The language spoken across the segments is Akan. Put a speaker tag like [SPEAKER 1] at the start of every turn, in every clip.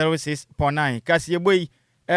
[SPEAKER 1] 06.9 kasi boy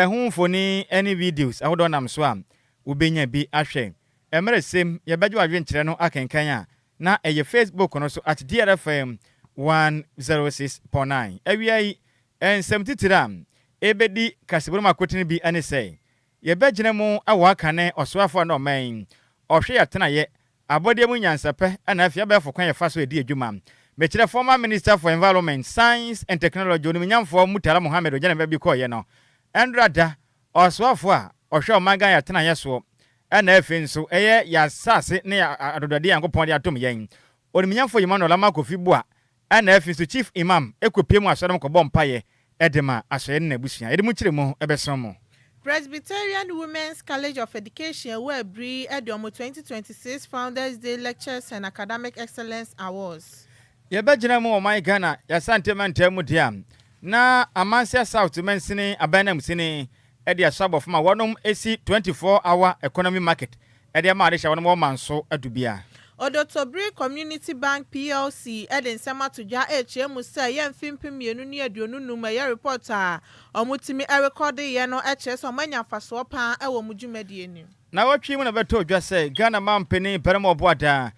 [SPEAKER 1] hu mfoni any videos ahodo nam so am ubenya bi ahwe emere sem ye bejo adwenkyere no akenkan a na eye Facebook no so at DLFM 106.9 awiai ensem titiram ebedi kasiburu makotini bi ane say ye begina mu awa akane osoafo na oman ohwe yatena ye abode mu nyansape ana afia be fokwan ye faso edi adwuma mechire former minister for environment science and technology onimnyamfo Mutala Mohammed ogena be bi koye no endrada osoafo a ohwe omagan yatena ye so ana afi nso eye ya sase ne adodade yankopon de atom yen onimnyamfo Emmanuel Amakofi bua ana afi nso chief imam ekopiem asodom ko bompaye edema asoye na busia edimu kiremu ebesomo
[SPEAKER 2] Presbyterian Women's College of Education will bring Adjoa 2026 Founders Day Lectures and Academic Excellence Awards.
[SPEAKER 1] Yebegina mu my Ghana ya sentiment mu diam na Amansia South mensini abanam sini edi asabo fama wonum esi 24-hour economy market edi ama de sha wonum manso adubia
[SPEAKER 2] Odotobri Community Bank PLC Eden Sama Tuja HM say yen fimpim yenu ni aduonu numa ye reporter omutimi e record ye no HS omanya faso pa e wo mudwumadi eni
[SPEAKER 1] na watwi mu na beto odwa say Ghana mampeni peremo boada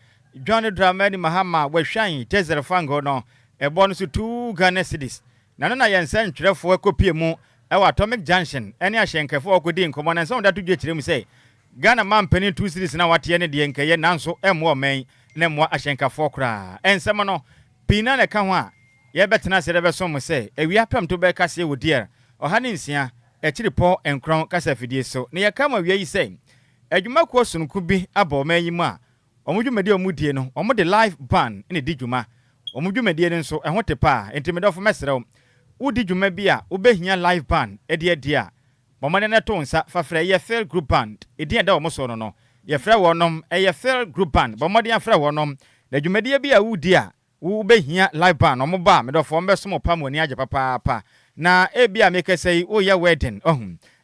[SPEAKER 1] John Dramani Mahama wehwan tezer fango no e bo no so 2 Ghana cedis na na yensen twerefo ekopie mu e wa Atomic Junction ene ahyenkefo okodi nkomo na nso datu dwe kirem say Ghana mampeni 2 cedis na wate ne de nkeye nanso emwo men na emwo ahyenkafo kra ensem no pina ne ka ho a ye betena se de beso mo say ewi apem to be kase wodier ohane nsia ekiripo enkron kasa fidie so ne ye kama wi yi say adwuma ko sunku bi aba omanyimu a omudwumadi omudie no omode live band ne di dwuma omudwumadi ne nso eho tepa entimedofo mesrew wodi dwuma bi a wobehia live band edi a momane na to nsa fafra ye fair group band edi enda omoso no ye fra wonom ye fair group band bomode afra wonom na dwumadi bi a wudi a wobehia live band omoba medofo mbeso pam woni age papa na ebia mekesei wo ye wedding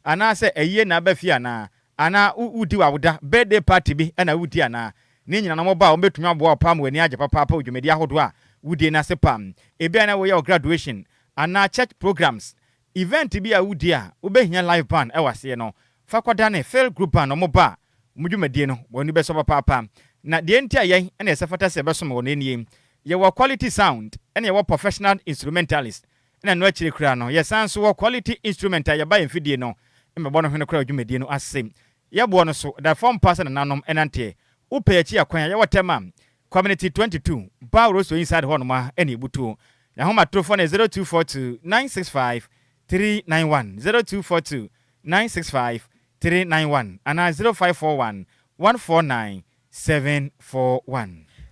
[SPEAKER 1] ana se eye na bafia na ana wudi wawoda birthday party bi ana wudi ana ni nyina na moba ombetumi aboa pam wani age papa odwumedi ahodo a wudi na se pam ebia na wo ye graduation ana church programs event bi a wudi a wobehia live band ewase no fakwada ne fair group band moba mudwumedi no woni beso papa na de enti ayen na esefata se beso mo ne nie ye wo quality sound ene ye wo professional instrumentalist na no akire kura no ye sanso wo quality instrumental ye ba enfidie no mbebo no hwene kura odwumedi no asem ye bo no so da form pass na nanom enante upe ya chi akwan ye wotema community 22 Bawro so inside honoma ene butu na homa trofo na 0242 965 391 0242 965 391 ana 0541 149 741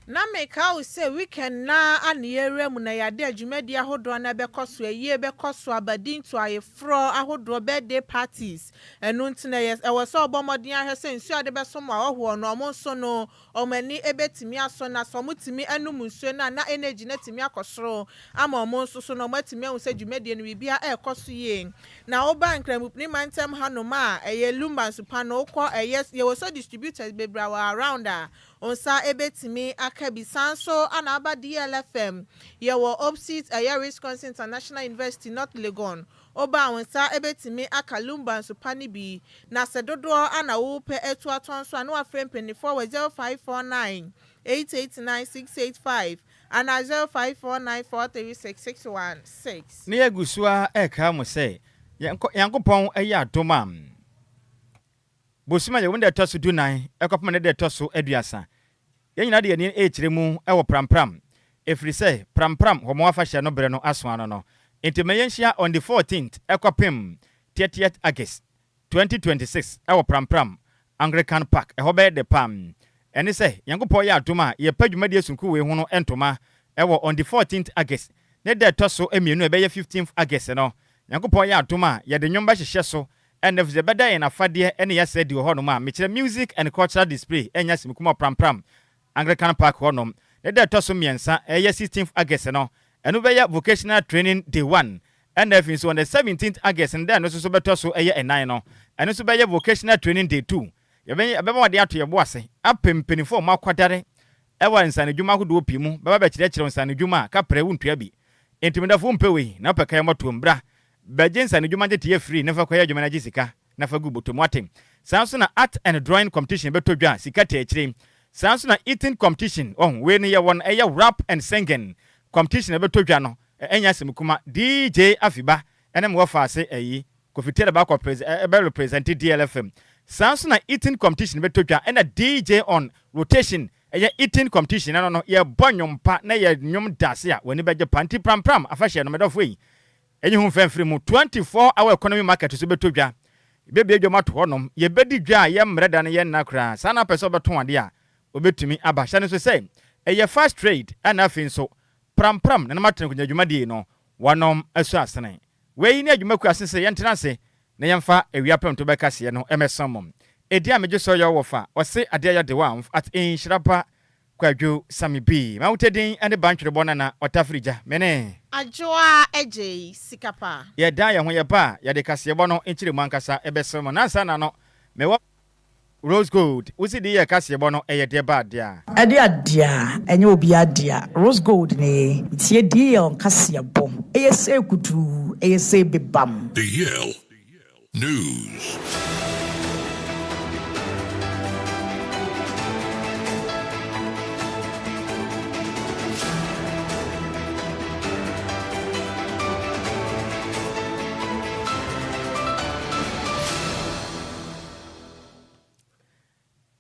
[SPEAKER 2] na meka o say weekend na aniyere mu na yade adwumadi ahodo na bekoso aye bekoso abadin to ayefro ahodo birthday parties enu ntina yes e was obomodin ahese nsu ade beso mo ahoho no omo so no omani ebetimi aso na so mutimi anum nsu na energy na timi akosoro ama omo nso so no matimi ahu se dwumadi no bibia ekoso ye na oba nkramupni mantem hanoma eye Lumba supa no ko yes ye was distributors bebra around onsa ebetimi akabi sanso anaba DLFM ye wo opposite Wisconsin International University North Legon oba onsa ebetimi aka Lumba supani bi na sedodo ana wo pe etu atonso anu afrem penifo 0549 889685 ana 0549436616
[SPEAKER 1] ne yagusua eka mo say yankopon eya domam bosima ye wonde toso dunan ekopama ne de toso aduasa yenyina de ye echiremu ewo prampram efri say prampram homo afahye no bere no aso ano no entimeyenhia on the 14th ekopem 30th August 2026 ewo prampram Anglican Park ehobe de pam ene say yankopon ye adoma ye padwumadi asunku we hu no entoma ewo on the 14th August ne de toso emienu ebe ye 15th August no yankopon ye adoma ye de nwomba hyehye so and if the better in a fadie any yasa di ho no ma me kire music and cultural display enya simkuma prampram Anglican Park ho no ne de toso miensa 16th August no enu be ya vocational training day 1 and if so on the 17th August and then so beto so 9 no enu so be ya vocational training day 2 ye be wade ato ye boase apempenifo ma kwadare ewa nsane dwuma hodo pimu be ba kire nsane dwuma ka pre wuntua bi entimidafo mpewe na peka ye moto mbra Bejensa ni dwuma je free nefa kwa dwuma na jisika nafa gu botom atem. Sanso na art and drawing competition beto dwa sika te akire. Sanso na eating competition we ne ye won rap and singing competition beto dwa no enya semkuma DJ Afiba ene mo fa ase ayi kofitela ba ko represent DLFM. Sanso na eating competition beto dwa ena DJ on rotation eating competition no ye bonyompa na ye nyom dase a woni beje panti pram afahye no medofo yi enyi hu fenfiri mu 24-hour economy market so beto dwa bebe adwuma to honom ye bedi dwa ye mreda ne ye nakra sana pese beto ade a obetumi abahya ne so say eye fast trade ana afin so pram na matene kunya adwuma die no wonom asu asene we ni adwuma ku asese ye ntena se na yemfa ewiapem to bekase no emesomom edi a meje so yo wofa ose ade ya de one at Nhyiraba Kwadwo Sammy B ma wutedin ane bantwere bonana otafrija mene
[SPEAKER 2] Adjoa Agyei Sikapa
[SPEAKER 1] ye da ye ho ye ba ye de kase bo no enchire mu ankasa ebesom na nsa na no me Rose Gold usi di ye kase bo no eye de ba dia
[SPEAKER 3] ade adia enye obi adia Rose Gold ne tie di ye on kase bo eye se kutu eye se bebam
[SPEAKER 4] The Yale News.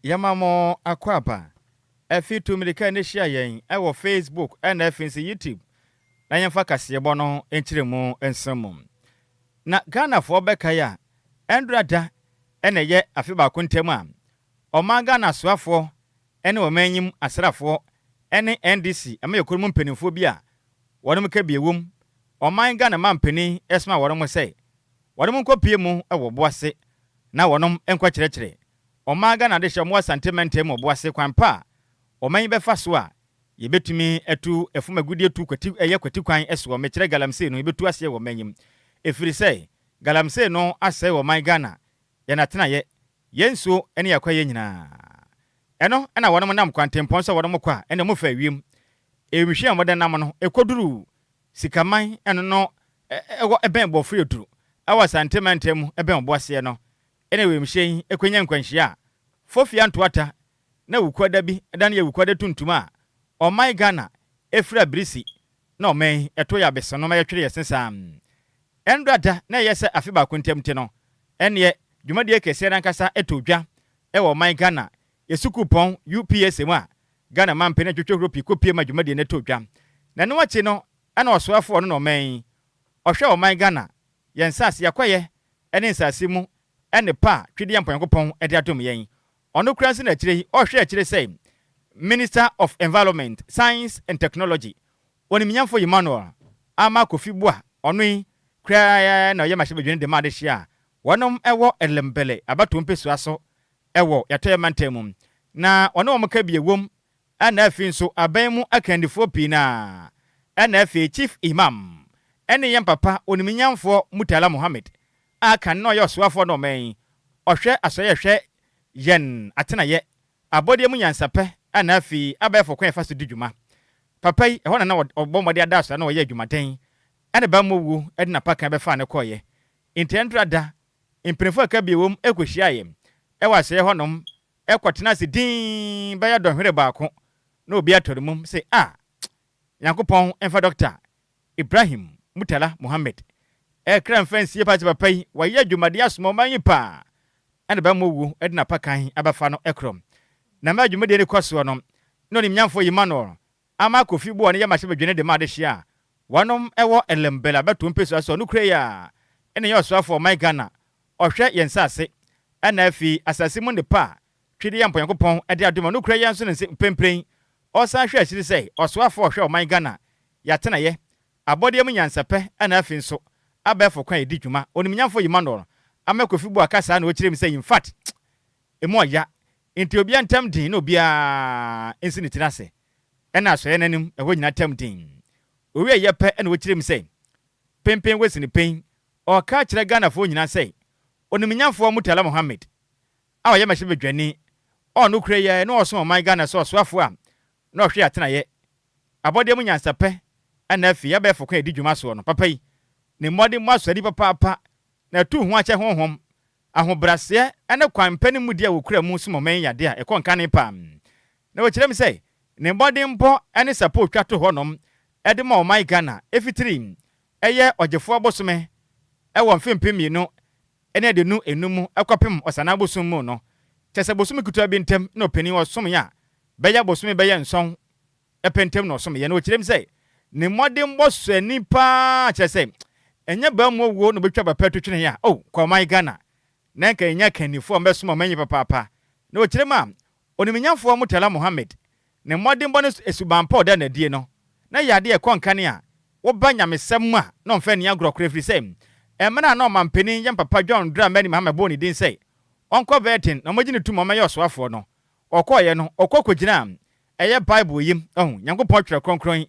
[SPEAKER 1] Yamamo akwapa efitu milika ne hia yen ewo Facebook and efinsi YouTube na yemfa kase bo no enchire mu ensam na Ghana fo beka ya endrada ene ye afiba kontem a oma Ghana soafo ene o manyim asrafo ene NDC ama yekorum mpanimfo bi a wonum ka biewum oma Ghana mampani esma wonum sei wonum nkopie mu ewo boase na wonum enkwa kyerɛkyerɛ Omaga na de hwemo sentiment mo boase kwanpa oman befa so a yebetumi etu efumagudie tu kwati kwati kwan eso me kire galamse no yebetu ase wo manyim efiri sei galamse no ase wo man Ghana ye na tena ye yenso ene yakwa ye nyina eno na wonom nam kwantempon so wonom kwa ene mo fa wiem ehwehwe amode nam no ekoduru sikaman eno no eben bo free duru awa sentiment mu eben boase no ene wemhyen ekwenya nkwanhia fofia ntoata na wukwada bi dan ye wukwada tuntuma o my Ghana efra brisi na o men eto ya besono ma yetwere yesensam endrada na yese afiba kontemte no ene dwumade kese rankasa etodwa e wo my Ghana yesukupon UPS mu a Ghana mampene twetwe pi kopie ma dwumade ne todwa na ne wachi no ana osoafo no no men ohwe o my Ghana yensase yakoye ene nsase mu ene pa twede yampanyakopon ede atom yen ono kranse na kire ohwe akire say Minister of Environment, Science and Technology oni minyamfo Emmanuel ama kofibua ono kra na yema hye de ma de hia wonom ewo elembele abato mpesu aso ewo yatoye mantemu na ono omka biewom ana afi nso aban mu akandifo pi na ana afi Chief Imam ene yem papa oni minyamfo Mutala Muhammad aka no yo soafo no men ohwe asoye hwe yen atena ye abode mu nyansape ana afi abefo kwan fa so didwuma papa yi ehona na obomode adaso na oye adwumaden ene ba mowu ede na paka befa ne koye intendrada imprefo aka biewom ekohia ye ewase honom ekotena se din baya dohwere baako na obi atorumum se Yankopon enfa Dr. Ibrahim Mutala Muhammad ekran fancy papa yi waye adwumade asomo manyi pa ene ba mowu ede na paka abafa no ekrom na ma adwumade ne kwaso no no ni mnyamfo Emmanuel ama kofi bo ne yamahye bedwene de ma de hia wonom ewo elembela beto mpeso aso no kure ya ene yo soafo my Ghana ohwe yensase ana afi asase mu ne pa twede yampanyakopon ede adoma no kure ya nso ne pempren osan hwe akiri sei osoafo ohwe my Ghana yatena ye abode mu nyansape ana afi nso abefo kwan edi dwuma oni mnyamfo Emmanuel ama kofi bo akasa na o kire mi sei in fact emo ya inti obi antam din no obia ensi ne tinase ena so yenanim eho nyina tam din owie yepe ena o kire mi sei pempen wesi ne pen o ka kire Ghana fo nyina sei onimnyamfo Mutala Muhammad awa ye mahye bedwani ono kure ye na oso my Ghana so soafo a na ohwe atena ye abode mu nyansape ana afi ya befo kwan edi dwuma so no papa yi ne mmɔde mu asɔre papaapa na tu ho akyɛ honhom ahobrɛseɛ ene kwampani mu dia wokura mu sumɔman yade a ɛkɔ nka ne pam na wɔkyerɛ me sɛ ne mmɔde mpo ene support twa to hɔnom ɛde ma ɔman Ghana efitiri ɛyɛ ɔgyefo abosome ɛwɔ mfimpi mienu ene de nu enum ɛkɔpem ɔsana abosum mu no kyɛsɛ bosome kutua bi ntem na opani ɔsom ya bɛyɛ bosome bɛyɛ nson ɛpentem na ɔsom yɛ na wɔkyerɛ me sɛ ne mmɔde mbɔsɔ nipa kyɛsɛ enye ba mu wo no betwa bapɛ to twene ya kwa ɔman Ghana na nka enya kanifo mbɛsom ɔmanyi papaapa na wɔkyerɛ ma oniminyamfo Mutala Mohammed ne mmɔde mbɔ no esubampa ɔda na die no na yade ɛkɔ nkane a woba nyamesɛm a na ɔmfa ni agorɔkora firi sɛ ɛmena na ɔmampani yɛm papa John Dramani Mohammed bɔ ne din sɛ ɔnkɔ vetin na ɔmagye ne tum ɔmɛyɛ ɔsoafoɔ no ɔkɔɔyɛ no ɔkɔkɔgyina ɛyɛ Bible yim Nyankopɔn twerɛ kronkron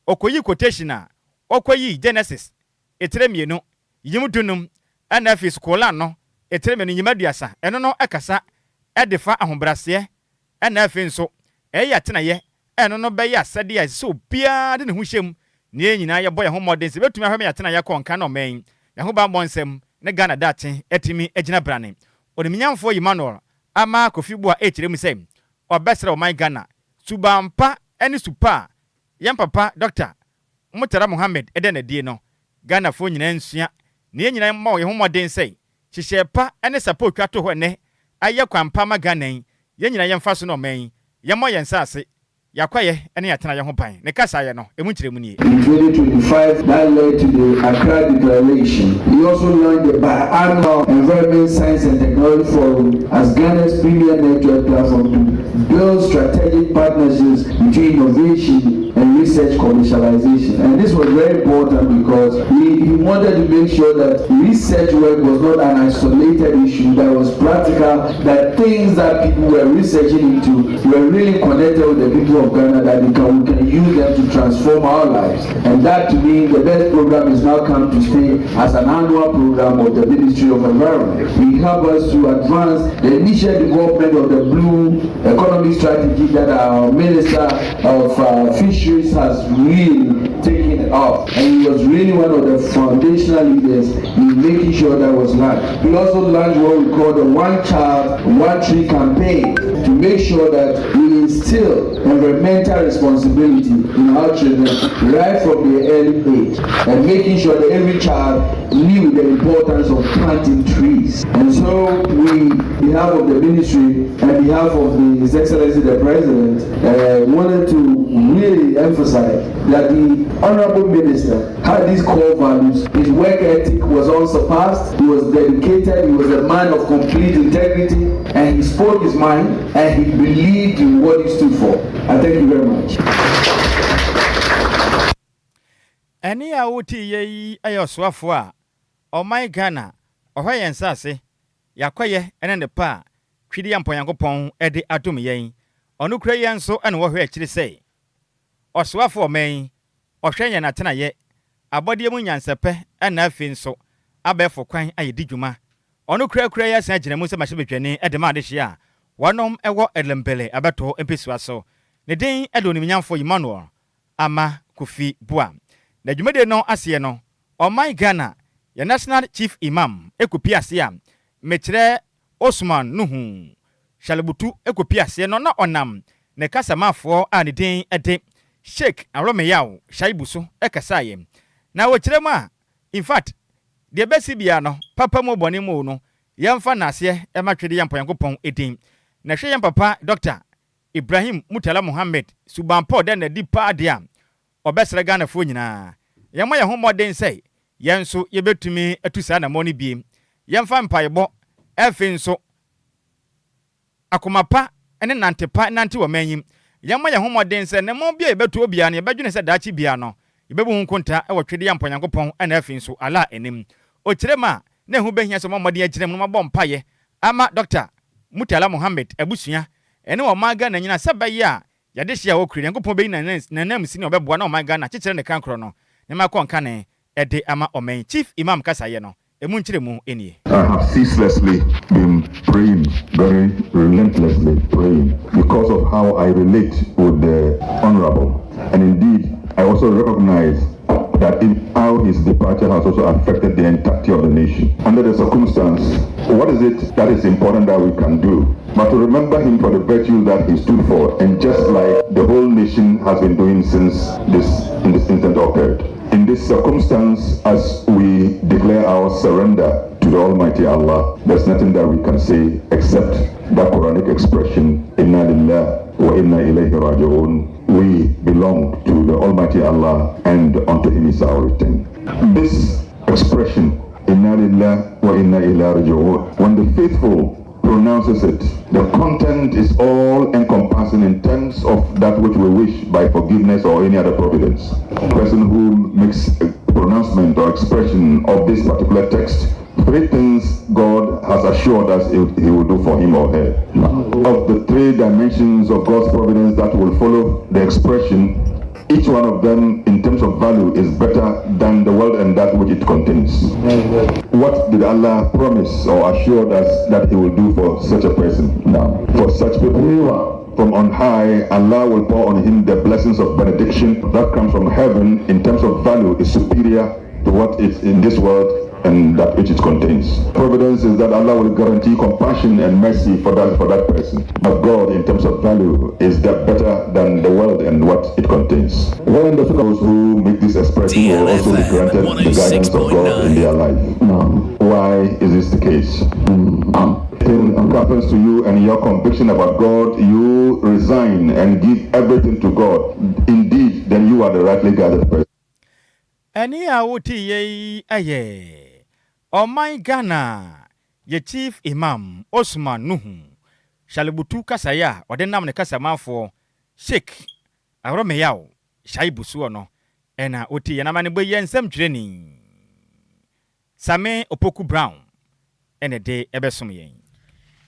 [SPEAKER 1] ɔkɔyi quotation a ɔkɔyi Genesis etere mienu yim dunum ana fi skola no etere mienu yimaduasa ɛno no ɛkasa ɛdefa ahobrɛseɛ ana afi nso ɛyɛ atenaye ɛno no bɛyɛ asade a so bia de ne ho hyɛm ne nyinaa yɛ bɔ yɛ ho modern se betumi ahwɛ me atenaye kɔ nka no man yɛ ho ba bɔnsɛm ne Ghana daten etimi agyina brane oniminyamfo Emmanuel ama Kofi Bua ekyerɛ mu sɛ ɔbɛsrɛ ɔman Ghana subampa ɛne supa yɛn papa Dr. Mutala Mohammed ɛde na die no Ghana fo nyina nsua ne nyina ma yɛ ho modern sɛ hyehyɛ pa ɛne support twa to hɔ ne ayɛ kwampa ma Ghana yɛn nyina yɛmfa so no man yɛmɔ yɛn sase yakwaye ene yatena ye ho pan ne kasa ye no emu kyerɛ mu nie.
[SPEAKER 5] In 2025 that led to the Accra Declaration. We also launched the biannual Environment Science and Technology Forum as Ghana's premier network platform to build strategic partnerships between innovation and research commercialization. And this was very important because we wanted to make sure that research work was not an isolated issue, that was practical, that things that people were researching into were really connected with the people of Ghana, that we can use them to transform our lives. And that, to me, the best program is now come to stay as an annual program of the Ministry of Environment. We help us to advance the initial development of the blue economic strategy that our Minister of Fisheries has really taken up. And he was really one of the foundational leaders in making sure that was launched. We also launched what we call the One Child, One Tree campaign to make sure that we instill environmental responsibility in our children right from their early age, and making sure that every child knew the importance of planting trees. And so we, on behalf of the ministry and behalf of His Excellency the President, wanted to really emphasize that the Honorable Minister had these core values. His work ethic was unsurpassed. He was dedicated. He was a man of complete integrity, and he spoke his mind, and he believed in what he stood for. I thank you very much.
[SPEAKER 1] Any awuti ye ayoswafo a ɔman Ghana ɔhɔ yɛn sase yakɔyɛ ɛne ne pa twidi ampo Yankopɔn ɛde adom yɛn ɔno kura yɛn so ɛne wɔhɔ akyiri sɛ ɔswafo ɔman ɔhwɛ yɛn atenaye abɔdeɛ mu nyansɛpɛ ɛna afi nso abɛfo kwan ayedi dwuma ɔno kura yɛ san gyina mu sɛ mahyɛ betwani ɛde ma adehye a wɔnom ɛwɔ elembele abeto empesua so ne den ɛde onimnyamfo Emmanuel ama Kofi Bua na dwumade no asiye no ɔman Ghana ya National Chief Imam ekopi ase a mekyerɛ Osman Nuhu Shalibutu ekopi ase no na ɔnam ne kasamafo a ne den ɛde Sheikh Aromeyaw Shaibu so ɛkasaye na wɔkyerɛ mu a in fact de besi bia no papa mo bɔne mu no yɛmfa nase ɛmatwede yɛmpo Yankopɔn edin na hwɛ yɛn papa Dr. Ibrahim Mutala Mohammed subampo de na di pa de a obesere Ghana fo nyina yɛmɔ yɛ ho modern sɛ yɛn so yɛbɛtumi atu saa na mɔni biem yɛmfa mpaebɔ ɛfe nso akomapa ɛne nantepa nante wɔ manyim yɛmɔ yɛ ho modern sɛ ne mɔ bia yɛbɛtu obia no yɛbɛdwene sɛ daachi bia no yɛbɛbu hu nkonta ɛwɔ twede yɛmpo Nyankopɔn ɛna ɛfe nso ala enim okyerema na hu behia sɛ mɔmɔden agyirem no mabɔ mpaye ama Dr. Mutala Mohammed abusua ene wo maga na nyina sɛbɛyɛ a yɛde hye a wɔkuri Nyankopɔn bɛyi na nam si ne ɔbɛboa na ɔmaga na kyekyere ne kankro no ne makɔ nka ne ɛde ama ɔman Chief Imam kasaye no emu nkyere mu enie.
[SPEAKER 6] I have ceaselessly been praying, very relentlessly praying, because of how I relate with the Honorable, and indeed I also recognize that how his departure has also affected the entirety of the nation. Under the circumstance, what is it that is important that we can do? But to remember him for the virtue that he stood for, and just like the whole nation has been doing since this incident occurred. In this circumstance, as we declare our surrender to the Almighty Allah, there's nothing that we can say except that Quranic expression, Inna Lillahi wa Inna Ilayhi Raji'un. We belong to the Almighty Allah, and unto Him is our return. This expression, Inna Lillahi wa Inna Ilayhi Raji'un, when the faithful pronounces it, the content is all encompassing in terms of that which we wish by forgiveness or any other providence. A person who makes a pronouncement or expression of this particular text, three things God has assured us He will do for him or her. Of the three dimensions of God's providence that will follow the expression, each one of them in terms of value is better than the world and that which it contains. What did Allah promise or assured us that He will do for such a person? Now, for such people from on high, Allah will pour on him the blessings of benediction that comes from heaven in terms of value is superior to what is in this world and that which it contains. Providence is that Allah will guarantee compassion and mercy for that person. But God, in terms of value, is that better than the world and what it contains. When those who make this expression
[SPEAKER 4] DLFM,
[SPEAKER 6] will also be granted the guidance of God in their life. Why is this the case? It happens to you and your conviction about God, you resign and give everything to God. Indeed, then you are the rightly guided person.
[SPEAKER 1] Any awuti aye. Oh my Ghana, ye chief imam Osman Nuhu. Shalibutu kasaya, wadenam ne kasama for Sheikh Aromeyao, Shaibusu no. Ena oti yanamani boye nsem training. Same Opoku Brown. Ene de ebesum yen.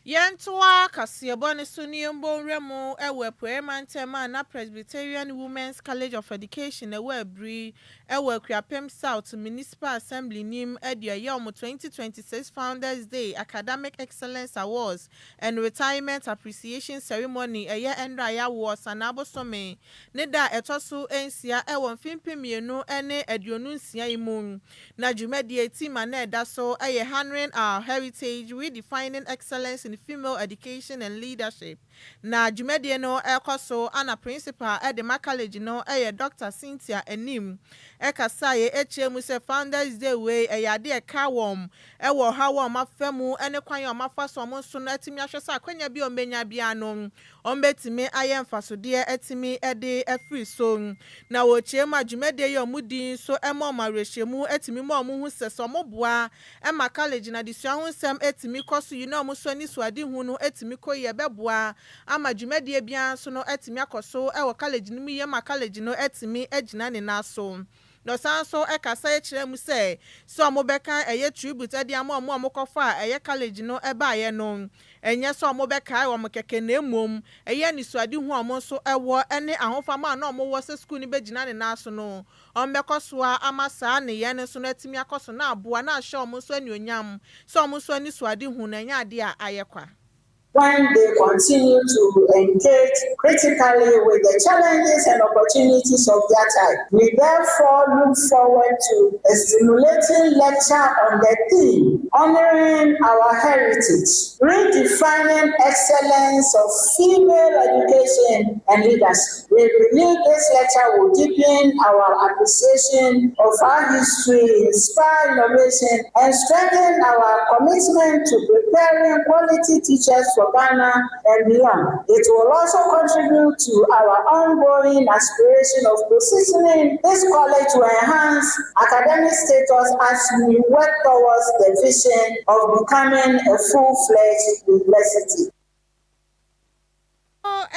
[SPEAKER 2] Yentoa Kasiebo ne Suniumbo Remo ewe Poemantema na Presbyterian Women's College of Education ewe Bri ewe Kriapem South Municipal Assembly nim edia yom 2026 Founders Day Academic Excellence Awards and Retirement Appreciation Ceremony eye endra ya awards anabo some ne da etoso ensia ewe mfimpimienu ene aduonu nsia imu na dwumadi team na eda so eye honoring our heritage, redefining excellence in female education and leadership. Na dwumadi no ekoso ana principal Edema College no Dr. Cynthia Enim ekasaye echemu se Founders Day we eyade ekawom ewo hawom afemu ene kwan yo mafaso mo so na etimi ahwesa akwanya bi omenya bia no ombetimi ayemfasode etimi ede afri so na wo chema dwumadi yo mudi so emo marehemu etimi mo hu seso mo boa ema college na disua hu sem etimi koso you know mo so ni suade hu no etimi koye beboa ama dwumadi bia so no etimi akoso ewo college ni ye ma college no etimi agina ne na so no sanso ekasa ekire mu se so mo beka eye tribute ade mo kofa eye college no eba ye no enye so mo beka wo mo keke na emom eye ni suade hu omo so ewo ene ahofama na omo wo se school ni begina ne na so no ombekoso amasa ne ye ne so na etimi akoso na aboa na ahye omo so ani onyam so omo so ani suade hu na nya ade a ayekwa.
[SPEAKER 7] When they continue to engage critically with the challenges and opportunities of their time. We therefore look forward to a stimulating lecture on the theme, honoring our heritage, redefining excellence of female education and leadership. We believe this lecture will deepen our appreciation of our history, inspire innovation, and strengthen our commitment to preparing quality teachers for Ghana and beyond. It will also contribute to our ongoing aspiration of positioning this college to enhance academic status as we work towards the vision of becoming a full-fledged university.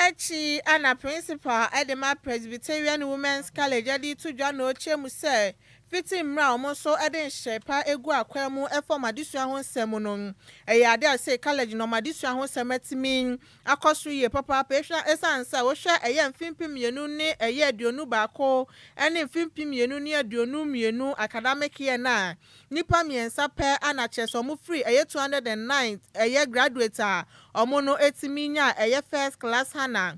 [SPEAKER 2] Echi ana principal Edema Presbyterian Women's College adi to Jano Chemu se fiti mra omo so eden shepa egu akwemu efom adisua ho nsem no ade ase college no madisua ho semetimi akoso ye papa pesha esansa wo hwe eye mfimpim yenu ne eye aduonu baako ene mfimpim yenu ne aduonu mienu academic year na nipa miensa pe ana cheso mu free eye 209 eye graduate a omo no etimi nya eye first class hana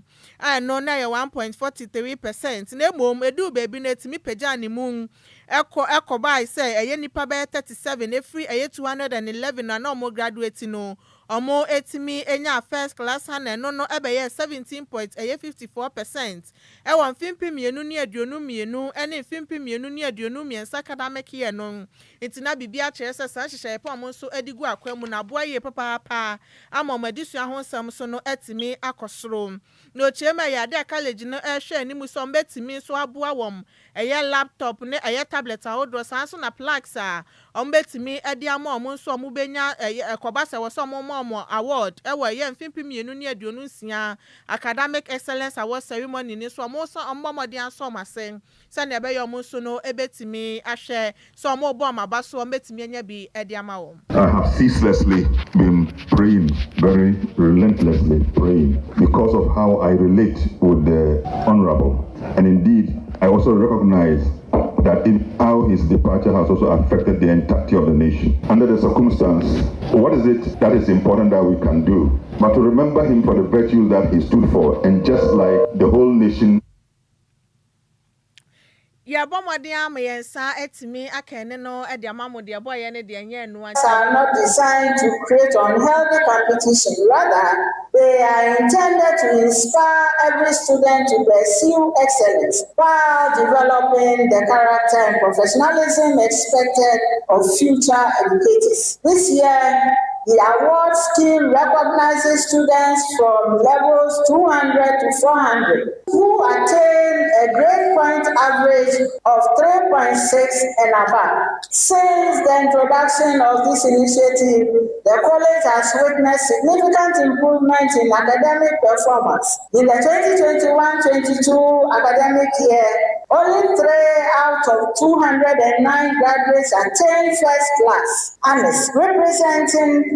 [SPEAKER 2] no na ye 1.43% na mom edu baby na etimi peja ni mu Eko by say eye nipa be 37 every eye 211 na no mo graduate no omo etimi enya first class and no ebe ye 17.54%. Ewa mfimpi mienu ni aduonu mienu ene mfimpi mienu ni aduonu miensa academic year no. Itina bibia kire se san hihye pa mo nso adigu akwam na boa ye papa ama madisu ahonsam so no etimi akosoro. No chema ya de college no ehwe animu so mbetimi so aboa wom eye laptop ne eye tablet ahodo san so na plaques a ombetimi edi ama omo nso omo benya ekoba se wo so omo award ewa ye mfimpi mienu ni aduonu nsia academic excellence award ceremony ni so omo so ommomode anso masen se na ebe ye omo nso no ebetimi ahwe so omo bo amaba so ombetimi anya bi edi ama wo.
[SPEAKER 6] I have ceaselessly been praying, very relentlessly praying, because of how I relate with the Honorable. And indeed, I also recognize that how his departure has also affected the entirety of the nation. Under the circumstance, what is it that is important that we can do? But to remember him for the virtues that he stood for, and just like the whole nation.
[SPEAKER 2] Ya bomodea meyensa etimi akene no e de amamo de boye ne de enye no
[SPEAKER 7] are not designed to create unhealthy competition. Rather, they are intended to inspire every student to pursue excellence while developing the character and professionalism expected of future educators. This year, the award scheme recognizes students from levels 200 to 400 who attain a grade point average of 3.6 and above. Since the introduction of this initiative, the college has witnessed significant improvement in academic performance. In the 2021-22 academic year, only 3 out of 209 graduates attained first class honors, representing 1.43%.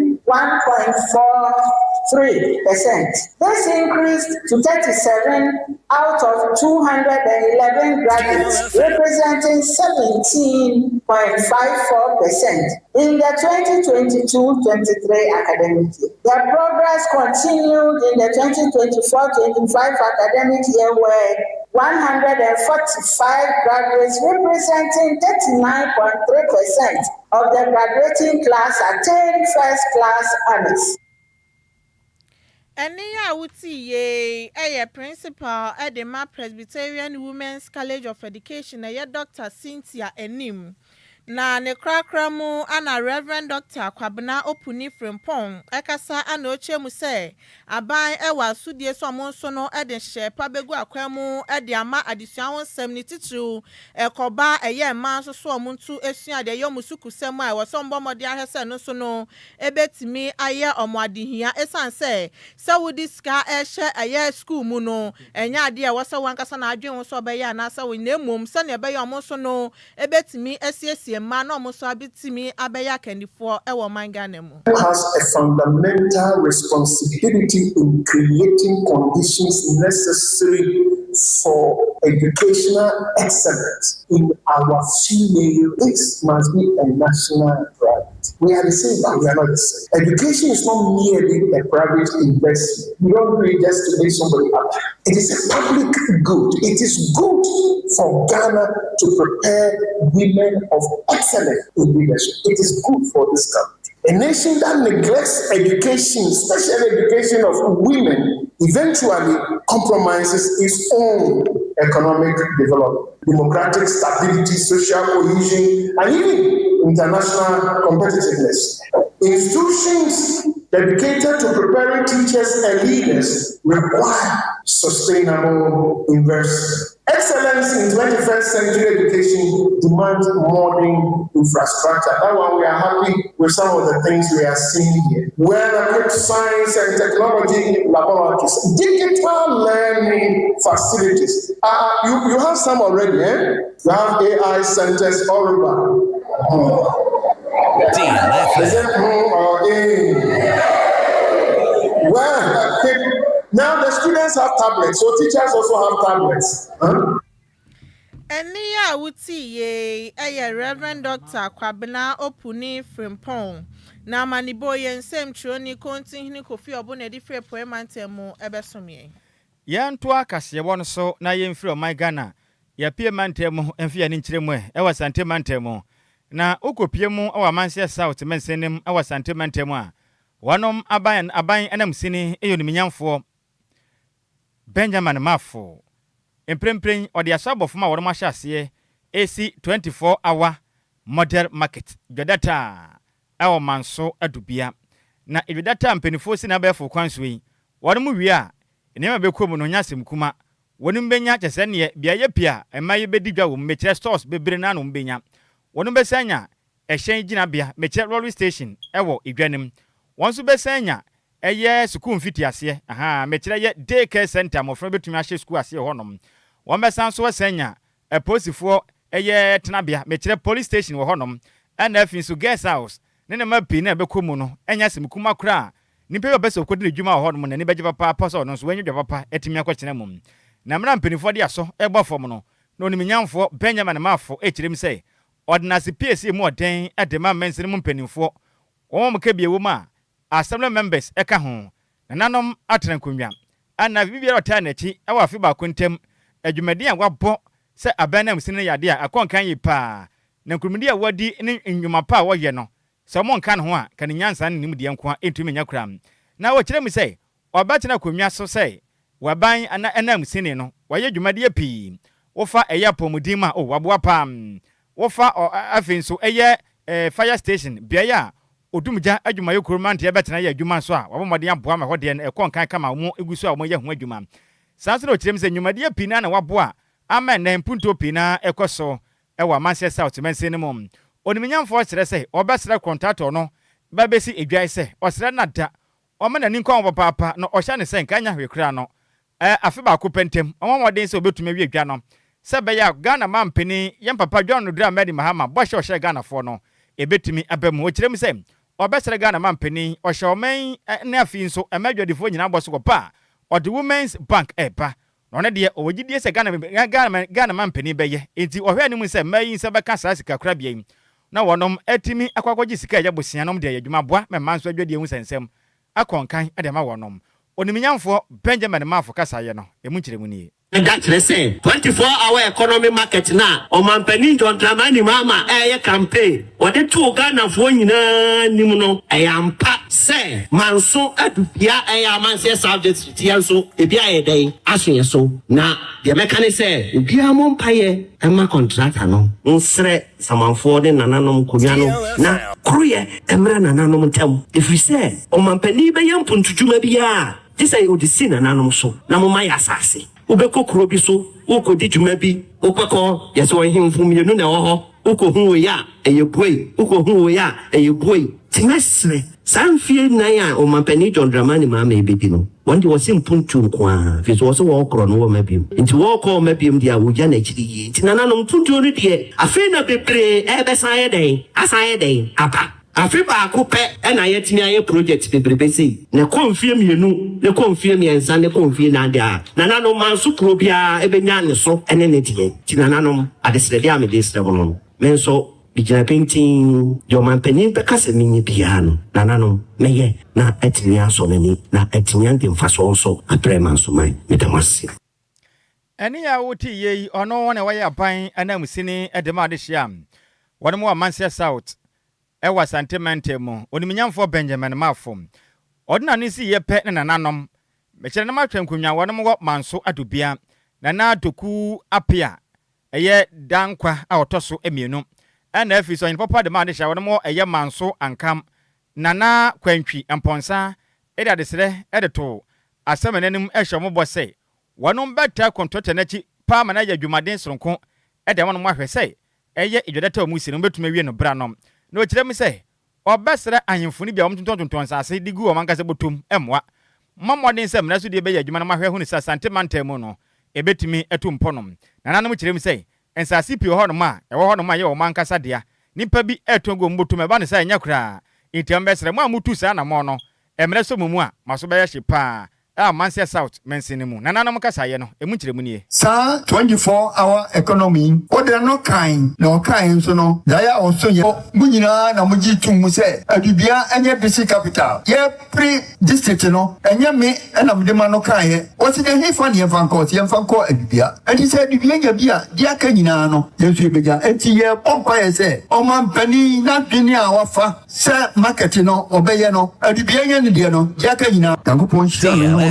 [SPEAKER 7] This increased to 37 out of 211 graduates, representing 17.54% in the 2022-23 academic year. The progress continued in the 2024-25 academic year where 145 graduates, representing 39.3% of the graduating class, attained first class honors.
[SPEAKER 2] Eni ya wuti ye principal Edema Presbyterian Women's College of Education Dr. Cynthia Enim. Na ne krakramu ana Reverend Dr. Kwabena Opuni Frimpong ekasa ana oche mu se aban ewa sudie so amonso no ede hye pabegu akwemu ede ama adesua honsem ni titru ekoba eye man so so omuntu esua de yo musuku sem a wo so mbomode ahese no so no ebetimi aye omoadehia esanse sawudi ska ehye aye school mu no enya ade e wo so wankasa na adwen wo so be ya na sa wo nemum se ne be yo omonso no ebetimi esiesie ma no mo so abitimi abeya kandifo e wo manga mu.
[SPEAKER 8] Has a fundamental responsibility in creating conditions necessary for educational excellence in our female. This must be a national priority. We are the same, but we are not the same. Education is not merely a private investment. You don't do it just to make somebody happy. It is a public good. It is good for Ghana to prepare women of excellence in leadership. It is good for this country. A nation that neglects education, especially education of women, eventually compromises its own economic development, democratic stability, social cohesion, and even international competitiveness. Institutions dedicated to preparing teachers and leaders require sustainable investment. Excellence in 21st century education demands modern infrastructure. That's why we are happy with some of the things we are seeing here. Well-equipped science and technology laboratories, digital learning facilities. You have some already, eh? You have AI centers all over. DLFM. Well, now the students have tablets, so teachers also have tablets.
[SPEAKER 2] Eni ya wuti ye Reverend Dr. Kwabena Opuni Frimpong. Na manibo yensem choni konti hini kofi obone di free poemantemu ebesomye.
[SPEAKER 1] Yan toa kase won so na yemfiri o my Ghana. ya pie mantemu emfia ni nkyeremu ewa sante mantemu na ukopie awa manse south mensenem awa sante mantemu a wanom aban anam sini eyo ni minyamfo Benjamin Mafo emprempren odi asabofo ma woro mahye AC 24 hour model market dwadata awo manso adubia na edwadata mpenifo si na befo kwanso yi woro mu wi a enema bekom no nyasem kuma wonu mbenya kyese ne biaye pia emaye bedidwa wo mekire stores bebre na no mbenya wonu besanya ehyen gina bia mekire railway station ewo edwanem wonso besanya eye school mfiti ase mekire ye day care center mofra betumi ahye school ase honom won besan so besanya posifo eye tenabia mekire police station wo honom ana afin so guest house ne mapi na bekomu no enya simkuma kra nipa beso kodine dwuma wo honom na ni beje papa paso no so wenyu papa etimi akwakena mum na mra mpenifo de aso egbo fom no na oniminyamfo Benjamin Mafo ekirem sei ordinance PSC mu oden edema mensin mu mpenifo won mka bie wo ma assembly members eka ho nanom atrenkonwa ana bibia ota na chi ewa afi ba kontem adwumadi a wabɔ se abanam sine yade a akonkan yi pa na nkurumudi a wadi ne nnwuma pa wo ye no se mo nka ho a kan nyansa ne nimdi enko a entumi nya kram na wo kirem sei obatena konwa so sei waban ana enam sine no waye dwumade pii wofa eya pomudima waboa pam wofa afenso eye fire station biaya odumja adwuma ye kurumante ye betena ye adwuma so a wabomode aboa ma hode ne ekonkan kama mo egusu a mo ye ho adwuma sanso kirem se dwumade pii na waboa ama na mpunto pii na ekoso ewa Manchester South mense ne mom oniminyamfo kire se obesere contractor no babesi edwai se osere na da o na ninkon papa no ohya ne se nkanya hwekura no afi ba ko pentem omomodin se obetuma wi edwa no se be ya Ghana mampeni yem papa John Dra Medi Mahama bohye Ghana fo no ebetumi abam o kirem se obesere Ghana mampeni ohye omen ne afi nso emadwadifo nyina boso ko pa odi women's bank epa no ne de owogidie se Ghana mampeni beye enti ohwe anim se mayin se beka sa sika kra bia na wonom atimi akwakwaji sika ya bosianom de adwuma boa memmanso adwadie hu sensem akonkan ade ma wonom oniminyamfo Benjamin Mafo kasaye no emu kiremu nie
[SPEAKER 9] that say 24-hour economy market na omampani John Dramani mama campaign wode to Ghana fo nyina nim no ampa say manso adupia amanse subject tianso ebia yeden asoye so na de mekane say ebia mo mpaye ema contractor no nsre samanfo de nananom konwa no na kruye emra nananom ntam if we say omampani be yampuntujuma bia this ay odisi nananom so na mo ma yasase ubeko krobi so ukodi dwuma bi ukoko yeso himfu mienu na ho ukohu ya eyeboi ukohu ya eyeboi timasre sanfie nan a omampani John Dramani mama ebebi no wonde wosim puntu kwa fiso wo so wo kro no wo mabiem nti wo ko mabiem dia wo ja na chiri yi tinana no puntu no de afi na bebre ebesan yeden asan yeden apa afi ba ko pe na yetimi aye project bebrebe ne konfie mienu ne konfie miensa ne konfie na dia nana no manso probia ebenya ne so ene ne die tinana no adesrede am desre bono menso bijana painting yo mampeni be kase minyi piano nana no meye na etimi aso nani na etimi ante mfaso so aprema so mai metamasi
[SPEAKER 1] eni ya wuti ye ono wona waye aban anam sini edema de hyiam wona mo Manchester South ewa sentimentemu oniminyamfo Benjamin Mafo odna ni si yepe ne nananom mekire na matwankunwa wona mo manso adubia nana toku apia eye dankwa a otoso emienu ana afi so papa de ma de hya wona mo eye manso ankam nana kwantwi emponsa ede adesere ede to asamenanim ehwe mo bose wonom beta contractor na chi pa ma na ya dwumaden soronko ede wonom ahwe sei eye edwadata omusi no betuma wie no branom no kirem se obesere ahemfuni bia omtontonton sase digu o mankase botom emwa mamodin se mna so de be ya dwuma na mahwe hu ni sa santimantem no ebetimi etumponom nananum kirem se ensase pio ho no ma ewo ho no ma ye o mankasa dia nipa bi etongo mbotom eba ne sa nya kura enti ambesere mo amutu sa na mo no emre so mumu a maso be ya hye pa Mansia South mensimu nana no mkasa ye no emu kyerɛ mu nie
[SPEAKER 10] sa 24-hour economy o de no kan na o kan so no da ya o so ye munyina na mugi tum sɛ adubia enye basic capital ye pre district no enye me na mde ma no kan ye o se de hefa ne fan court ye fan court adubia enti sɛ adubia nya bia dia ka nyina no ye so ebega enti ye pompa ye sɛ o man pani na dwene a wafa sɛ market no obeye no adubia nya ne de no dia ka nyina yankopɔn hyia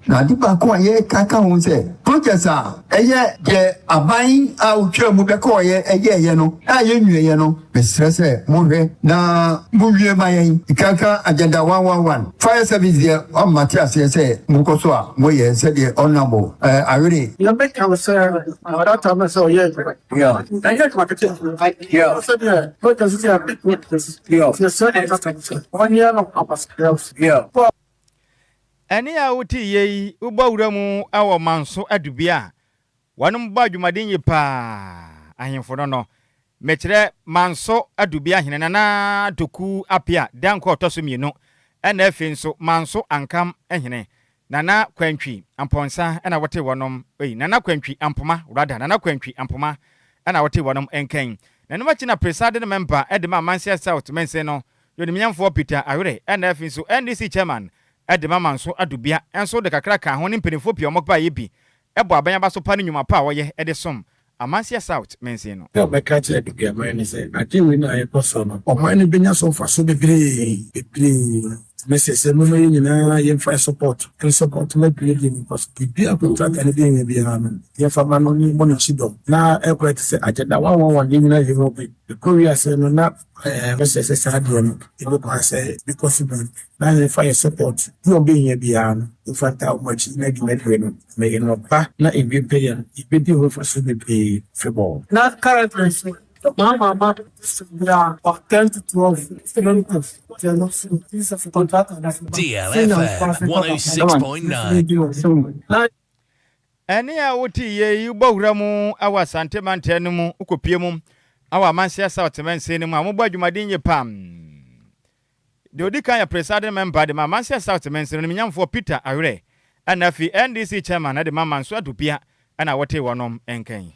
[SPEAKER 10] na di ba ko ye kaka ho se projects a eye de aban a utwa mu be ko ye eye no a ye nwie ye no be stress mo hwe na mu wie ma ye kaka agenda 111 fire service there on Matthias say mo ko so a mo ye say the honorable awere
[SPEAKER 8] you make am say that time say yeah I get market yeah so there because it's a big witness yeah so that 1 year of upper yeah
[SPEAKER 1] Eni a wuti yei uba uramu awo manso adubia wanum ba dwumaden yi pa ahemfo no mekyerɛ manso adubia hene na toku apia danko otoso mienu ɛna afi nso manso ankam ehene nana kwantwi amponsa ɛna wote wonom nana kwantwi ampoma rather nana kwantwi ampoma ɛna wote wonom enkan nanuma china presiding member edema Mansia South mense no yonimyamfo Peter Awere ɛna afi nso NDC chairman Edema manso adubia enso de kakra ka ho ne mpenefo pia omokba ye bi ebo abanya baso pa ne nwuma pa wo ye edesom Mansia South mense no
[SPEAKER 8] ya be ka kire dubia ma ne se ajewe na ye poso no o ma ne benya so fa so bebre message no me nyina ye fa support me believe because bibia contract and be nya bia no ye fa ma no ni mo chi do na e ko se agenda 111 ni nyina ye ho be the korea say no na message say do no e be say because na ye fa support no be nya bia no in fact how much na di medwe no me no pa na e be pay e be di ho fa so be football na currently Mama, yeah, 10 to 12.
[SPEAKER 4] DLFM 106.9.
[SPEAKER 1] Eni a wuti ye ubawura mu awa sante mantene mu ukopie mu awa Mansia South mense ne mu amobɔ adwumaden ye pam. De odi kan ya presiding member de Mansia South mense ne nyamfo Peter Awere ana fi NDC chairman na de Manso adubia ana wote wonom enkan.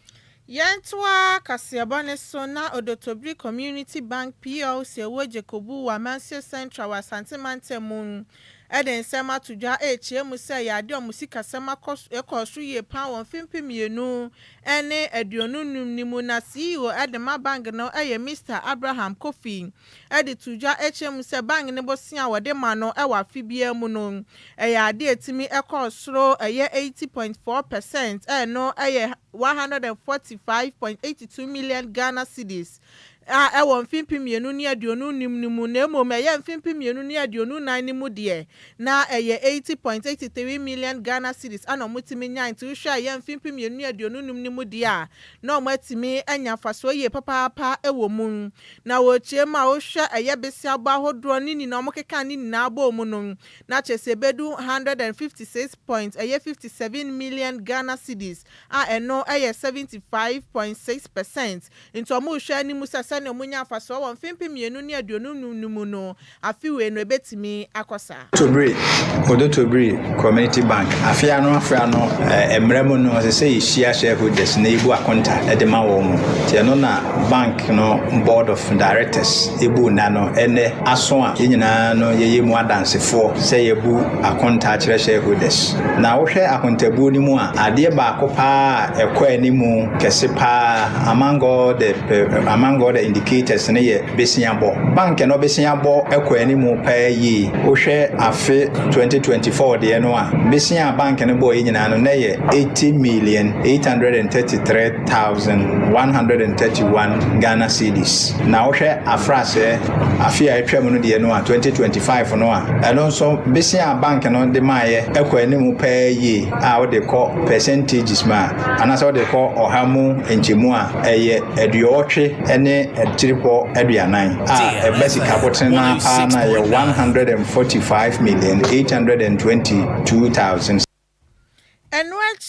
[SPEAKER 2] Yentwa Kasiabane Sona Odotobri Community Bank PLC Jacobu wa Mansia Central wa Santimante Mun Eden Sema Tuja HM say Yadi Musika Sema Ekosu ye pound 150 mienu ene Edionu Nimuna CEO Edema Bank no Mr. Abraham Kofi Edi Tuja HM say Bank Nebosia Wademano Ewa Fibia Muno Yadi Etimi Ekosro 80.4% no 145.82 million Ghana cedis. Ewo mfimpi mienu ni aduonu nimu na emo ye mfimpi mienu ni aduonu nan ni mu de na 80.83 million Ghana cedis ana mutimi nya nti hwa ye mfimpi mienu ni aduonu ni mu de a na omatimi anya faso ye papa ewo mu na wo chie ma wo hwa eye besi agba hodro ni na omokeka ni na abo mu no na chese bedu 156.57 million Ghana cedis eno 75.6% into omu hwa ni musa sane omunya afaso won fimpi mienu ni aduonu numu no afiwe no ebetimi akosa
[SPEAKER 11] Odotobri Community Bank afia no emremu no say share shareholders na ibu akonta edema wo mu tie no na bank no board of directors ibu na no ene aso a nyina no yeye mu adansefo say yebu akonta kire shareholders na wo hwe akontabu ni mu a ade ba akopa ekwa animu kese pa among all the indicators na ye besiabo bank no besiabo ekwa animu pa yi wo hwe afe 2024 de no a besia bank no boy nyina no na ye 80,833,131 Ghana cedis na wo hwe afrase afia etwam no de no a 2025 no a eno so besia bank no de maye ekwa animu pa yi a wo de ko percentages ma anasa wo de ko ohamu enchemu a eye eduotwe ene etiripo eduanan a ebesika botena na ye 145,822,000.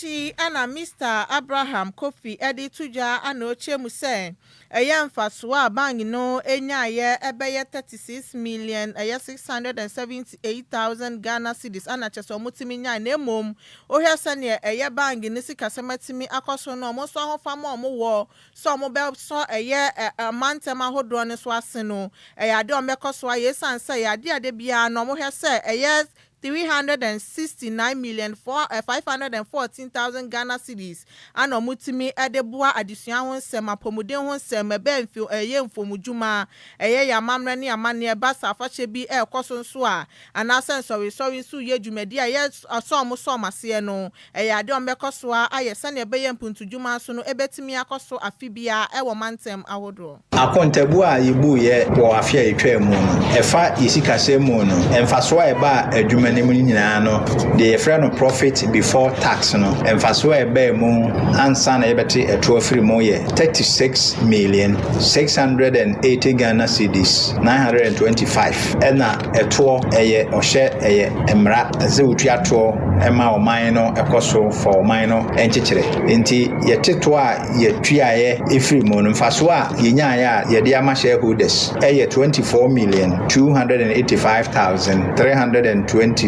[SPEAKER 2] Echi ana Mr. Abraham Kofi Edi Tuja ana oche mu se eye mfasoa bank no enya ye ebeye 36 million 678,000 Ghana cedis ana cheso mutimi nya na emom ohia se ne eye bank ni sika sematimi akoso no mo so ahofa mo wo so mo be so eye mantema hodo ne so ase no eye ade o mekoso aye sanse eye ade bia no mo hwe se eye 360,514,000 Ghana cedis. Ano mutimi edebua adisua ho nsem apomuden ho nsem benfio eye mfomujuma eye yamamre ne amane basa afache bi ekoso nso a anase sorry su ye dwumadi a ye so mase no eye ade ombekoso a aye sane ebeye mpuntujuma so no ebetimi akoso afibia ewo mantem ahodo.
[SPEAKER 11] Akontabu a yibu ye wo afia etwa mu no efa isikase mu no emfaso a eba adwuma no the friend of profit before tax no emfaso ebe mu ansa na yebeti eto afiri mu ye 36,680 Ghana cedis 925 ena eto eye ohye eye emra ze utuato ema oman no ekoso for oman no enchechire enti yeteto a yetuaye efiri mu no emfaso a yenya ya yede ama shareholders eye 24,285,323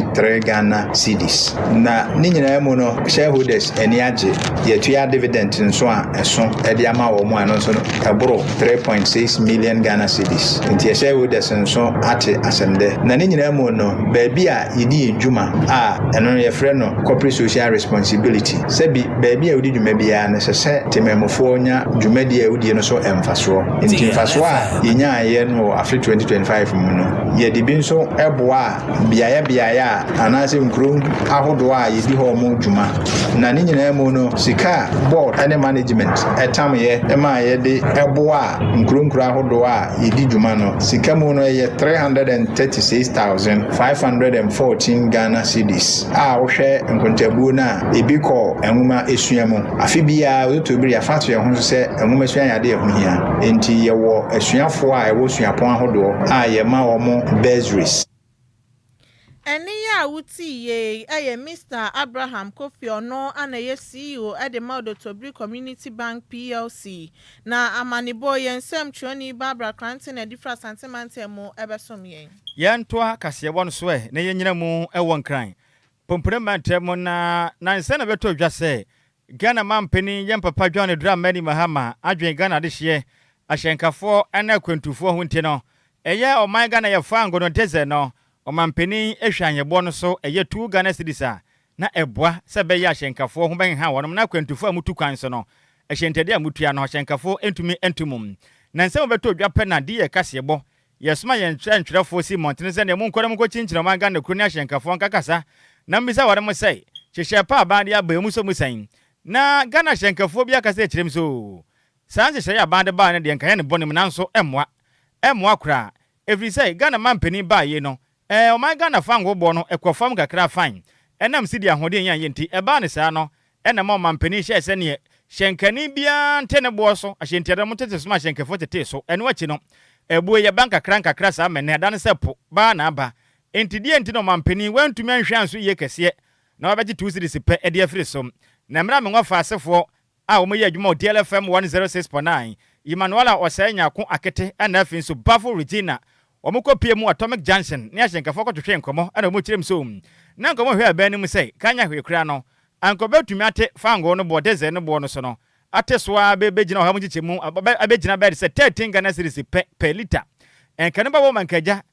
[SPEAKER 11] Ghana cedis na ninyina mu no shareholders eni age yetua dividend nso a eso ede ama wo mu ano nso ebro 3.6 million Ghana cedis nti shareholders nso ate asende na ninyina mu no baabi a yidi edwuma a eno ye frɛ no corporate social responsibility sebi baabi a udi dwuma bia na sese tememofo onya dwumadi a udi no so emfaso nti emfaso a yenya ye no after 2025 mu no ye de bi nso eboa biaya anase nkrum ahodo a yedi ho mu dwuma na ne nyina mu no sika board and management etam ye ema ye de eboa nkrum ahodo a yedi dwuma no sika mu no ye 336,514 Ghana cedis a wo hwɛ nkontabu na ebi kɔ enwuma esua mu afibia otobiri afato ye ho se enwuma esua yade ye ho hia enti ye wo esuafo a ewo suapon ahodo a ye ma wo mu bursaries.
[SPEAKER 2] Eni ya wuti ye Mr. Abraham Kofi ono ana ye CEO at the Maudo Tobri Community Bank PLC na amanibo ye nsem choni Barbara Cranton e different sentiment mo ebesom ye
[SPEAKER 1] yantoa kase won so e na yenyina mu ewon kran pompre temo na nse na beto dwa se Ghana mampeni yem papa John Dramani Mahama adwen Ghana de hye ahyenkafo ana kwantufo ho nti no eye o man Ghana ye fango no deze no omampeni ehwanyebo no so eye 2 Ghana cedis na eboa se be ya hyenkafo ho ben ha wonom na kwantufo amutu kwan so no ehyentede amutua no hyenkafo entumi entumum na nse obeto dwa pe na die kasebo yesma ye ntwerefo si montene se ne mu nkore mu ko chinchira man Ghana kru na hyenkafo nkakasa na mbisa ware mo sei hyehye pa ba de aba mu so musan na Ghana hyenkafo bia kasa ekirem so sanse hyehye abande ba ne de nkan ne bonim nanso emwa kra every say Ghana mampeni ba ye no o my Ghana fango bo no ekofam kakra fine enam sidi ahode yan yenti eba ne saa no enam o mampeni hye se ne hyenkani bia ntene bo so ahyentiade mo tete so ma hyenkafo tete so eno achi no ebu ye banka kakra saa mene da ne sepo ba na aba entidie enti no mampeni wantumi anhwe anso ye kese na wabeji 2 cedis pe ede afiri so na mra me ngofa asefo a wo ye adwuma DLFM 106.9 Emmanuela osanya ko akete ana afi so Bafo Regina omukopie mu Atomic Junction ne ahyenkafo kotwehwe nkomo ana mu kirem so na nkomo hwe abani mu sei kanya hwe kura no anko betumi ate fango no bo deze no bo no so no ate so abegina ho hamgichemu abegina bed se 13 Ghana cedis per liter enkane ba wo mankaja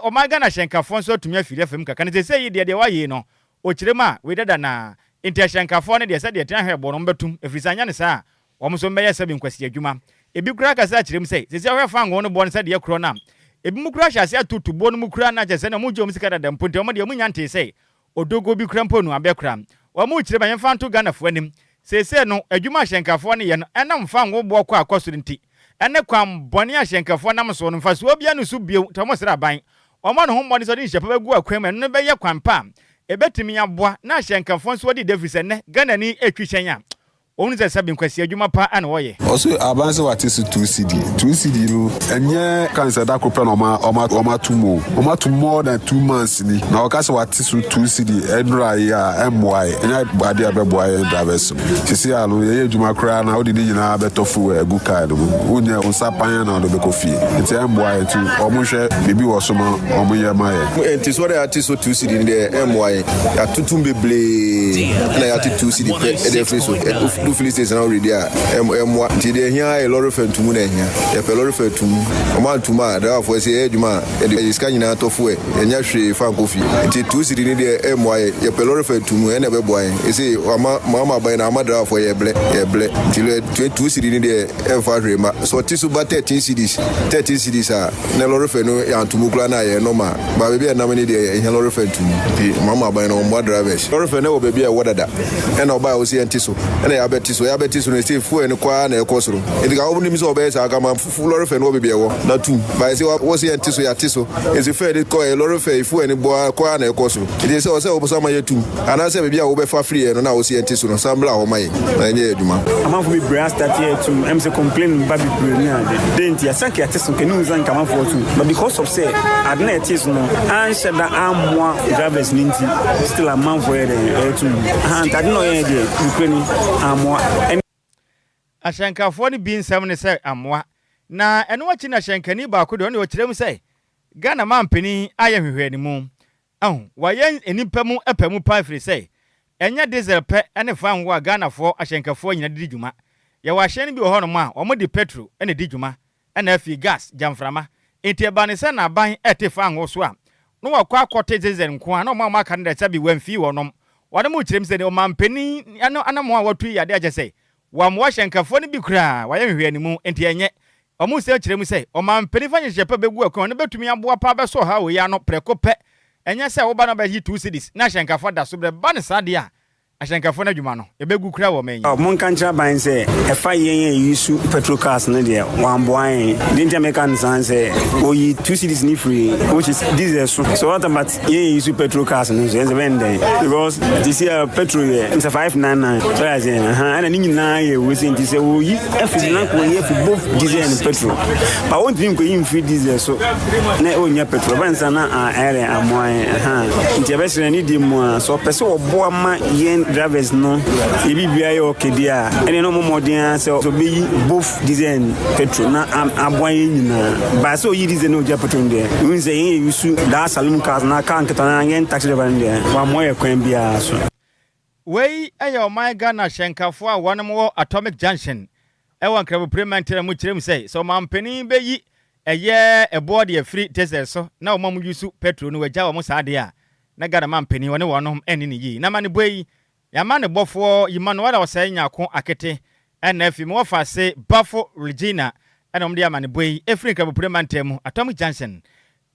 [SPEAKER 1] o maga na ahyenkafo so tumi afiri afem kaka ne se yi de waye no o kirema we dada na enti ahyenkafo ne de se de tan hwe bo no betum efrisanya ne sa wo so mbeye se bi nkwasi adwuma ebi kura kasa kirem sei se hwe fango no bo ne se de kro na ebi mukura hyase atutu bo no mukura na jese na mujom musika dada mponte omo de munyante sei odogo bi kura mponu abekura wo mu kirema yemfa nto Ghana fo anim sese no adwuma ahyenkafo ne ye no enam fango bo kwa akwaso nti ene kwam boni ahyenkafo nam so no mfaso obia no so bio to mo sra ban omo no ho mboni so de hyepa bagu akwam eno be ye kwampa ebetimi aboa na ahyenkafo so de defrise ne Ghana ni etwihyen a onu se sabi nkwasi adwuma pa ana wo ye
[SPEAKER 12] also abanse watisi 2 cd no enye kan say that kopra no ma too more than 2 months ni na okase watisi 2 cd edra ya MY enya ade abeboa ya drivers sisi alo ye adwuma kra na odi ni nyina betofu egu card mu unye onsapan na do be kofi enti MY tu omuhwe bibi wo so ma omuye ma ye
[SPEAKER 13] enti so that artist 2 cd ni de MY ya tutum beble na ya 2 cd pe e de free so do felicitations na already MY ti de hia e lorry fentum na hia e pe lorry fentum o ma tuma da afo se adwuma e ska nyina tofu e enya hwe fan kofi enti 2 cd ni de MY e pe lorry fentum e na be boy e se mama by na madra afo ye ble ti le 2 cd ni de e fa hwe ma so ti so ba 13 cds na lorry fe no ya ntumu kula na ye no ma ba be na mani de e lorry fentum ti mama by na mo drivers lorry fe na wo be e wodada e na oba o se enti so e na ya beti so no se fu e no kwa na e kosoro e diga wo ni mi so be sa aka ma fu lorry fe no wo be e wo na tu ba se wo se enti so ya ti so e se fe de ko e lorry fe fu e ni bo kwa na e kosoro e de se o se wo so ma ye tu ana se be bia wo be fa free e no na wo se enti so no sambla ho ma ye na nye eduma
[SPEAKER 14] amanfo bi bra start here to em se complain ba bi premier de denti asanke atiso ke nu zan kama for tu but because of say adna etis no an sheda amwa drivers ninti still a man for here to and I no here dey ukraine amwa
[SPEAKER 1] ashankafo ni bi nsam ne say amwa na eno wachi na shankani ba ko de ne okirem say Ghana mampeni aye hwehwe ni mu wayen enipa mu epamu pa free say enya diesel pe ene fan wo Ghana fo ashankafo nyina didi dwuma ye wa hye ne bi ho no ma omo di petrol ene di dwuma ene afi gas jamframa enti eba ne se na ban ete fan wo so a no wa kwa kote diesel nko a na omo aka ne da bi wamfi wonom wade mu kirem se ne o mampeni anamo a watu yade age say wa mo ashankafo ne bi kura wa ye hwehwe ni mu enti enye omo se kirem se o mampeni fa nyehye pe begu akon ne betumi aboa pa be so ha wo ya no prekope enya se wo ba na ba hi 2 cities na ashankafo da so bre ba ne sade a ashankafo na dwuma no ebegu kura wo menyi
[SPEAKER 14] mon kantra ban se e fa yen yusu petrol cars na de wan boan din Jamaican san se o yi 2 cities ni free which is diesel so what about yen yusu petrol cars no so vende because this year petrol here it's 599 so I say and ni nyina ye we say this o yi e na ko ye for both diesel and petrol but won't think ko yin free diesel so na o nya petrol ban san na ere amoan nti be se ni di mo so pese obo ama yen drivers no ibi bia yo kedia ene no momodin so be both diesel and petrol na aboan nyina ba so yi diesel no ja petrol de we say yen yusu da salum cars na kan ketana yen taxi driver de wa moye kwan bia so
[SPEAKER 1] we ayo my Ghana shankafo a wonom Atomic Junction e won krabo payment mu kirem say so mampeni be yi eye ebo de free diesel so na o mamu yusu petrol no waja wo mo saade a na Ghana mampeni wone wonom eni ni yi na mane boyi Yamane bofo yimano wala wasay nyako akete NF mo fa se Bafo Regina enom de amane boy efrin ka bopuremantemu Atomic Junction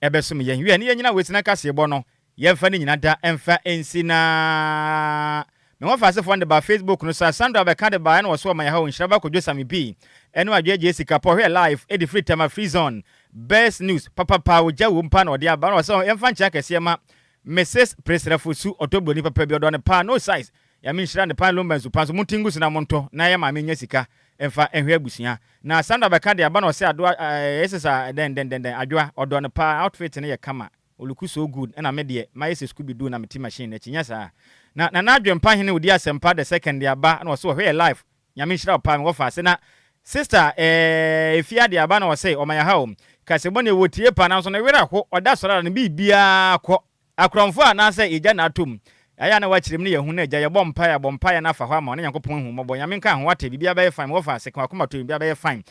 [SPEAKER 1] ebesum yen wi ne nyina wetina kase bo no yemfa ne nyina da emfa ensina me wo fa se fo de ba Facebook no sa Sandra be ka de ba na wo so ma ya ho Nhyiraba Kwadwo Sammy B eno Adjoa Agyei Sikapa here live edi free time free zone best news papa pa wo jawo mpa na ode aba na wo so yemfa ncha kase ma Mrs. Presrafusu otoboni papa bi odone pa no size ya minshira ne pan Lumba so pan so mutingu na monto na ya ma menya sika emfa ehwe abusia na Sandra Beka de aba na se Adjoa esesa den Adjoa odone pa outfit ne ye kama oluku so good na me de ma yesi scooby do na meti machine na chinya sa na adwen pa hene odi asempa the second de aba na so here live ya minshira pa me wo fa se na sister efia de aba na wo se o ma ya ha o ka se bone wotie pa na so na wera ho oda sora na bibia ko akromfo ana se eja na atom aya na wachirim ne yehu na eja ye bompa ya na fa ho ama na Nyankopon hu mobɔ nyame nka ho ate bibia be fine wo fa se kwa kuma to bibia be fine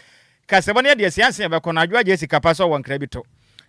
[SPEAKER 1] ka se bone de sianse be kono Adjoa Agyei Sikapa so won kra bi to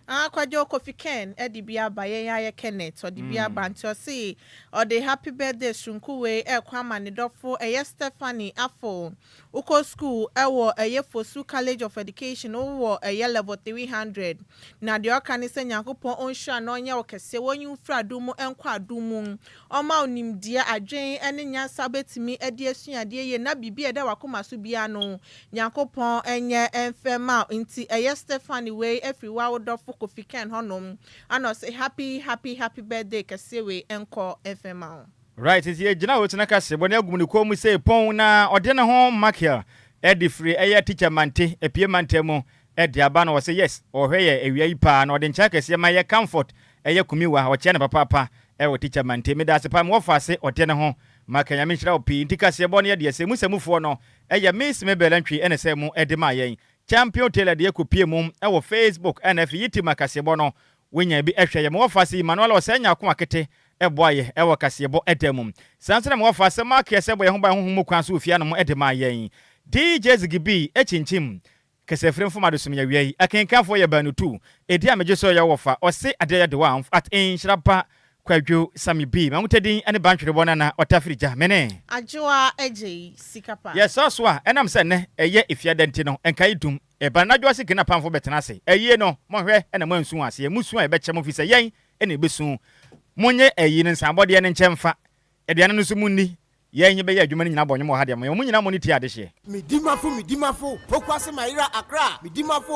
[SPEAKER 2] Kwadwo Kofi Ken edi bia ba ye ya Kenneth odi bia ba nti o si odi happy birthday sunkuwe kwa mane dofo Stephanie Afo uko school ewo Fosu College of Education wo level 300 na de oka ni se Nyankopon onhwa na onye okese wonyu fra dumu enkwa adumu oma onimdia adwen ene nyansa betimi edi asuade ye na bibia da wakoma so bia no Nyankopon enye enfema nti Stephanie we everywhere wo dofo Kofi Ken honom and I say happy birthday kasewe enko FM.
[SPEAKER 1] Right, is ye jina wotina kase bone agum ne kom say pon na ode ne ho makia edi free eya teacher mante epie mante mu edi aba na say yes ohwe ewia yi pa na ode ncha kase ma ye comfort eya kumiwa o che ne papa wo teacher mante me da se pa mo fa se ode ne ho maka nya me hira opi ntikase bone ye de se musamufo no eya miss me belantwi ene se mu edi ma yen champion tailor de ekopie mu wo Facebook NF yiti makase bono wenya bi ehwe ye mo fa se Manuel osanya ko akete eboaye ewo kasebo edemum sansana mo fa se mark yesebo ye ho ba ho mu kwan so ofia no mo edema yen DJ Zigibi echinchim kesefrem fo madosum ya wiai akenkanfo ye banu tu edi ameje so ye wo fa ose adeya de one at Nhyiraba Kwadwo Sammy B ma mutedin ane bantwere bona na otafrija mene
[SPEAKER 2] Adjoa Agyei Sikapa
[SPEAKER 1] yes so a enam se ne eye ifia denti no enkai dum e banadwo ase kina pamfo betena se eye no mo hwe ena mo ansu ase musu a e beche mo fi se yen ena ebesu munye eyi ne nsambode ne nkyemfa eduane no so munni yen be ya adwuma ne nyina bonye mo ha de mo nyina mo ni ti ade hye
[SPEAKER 15] midimafo pokwase mayira akra midimafo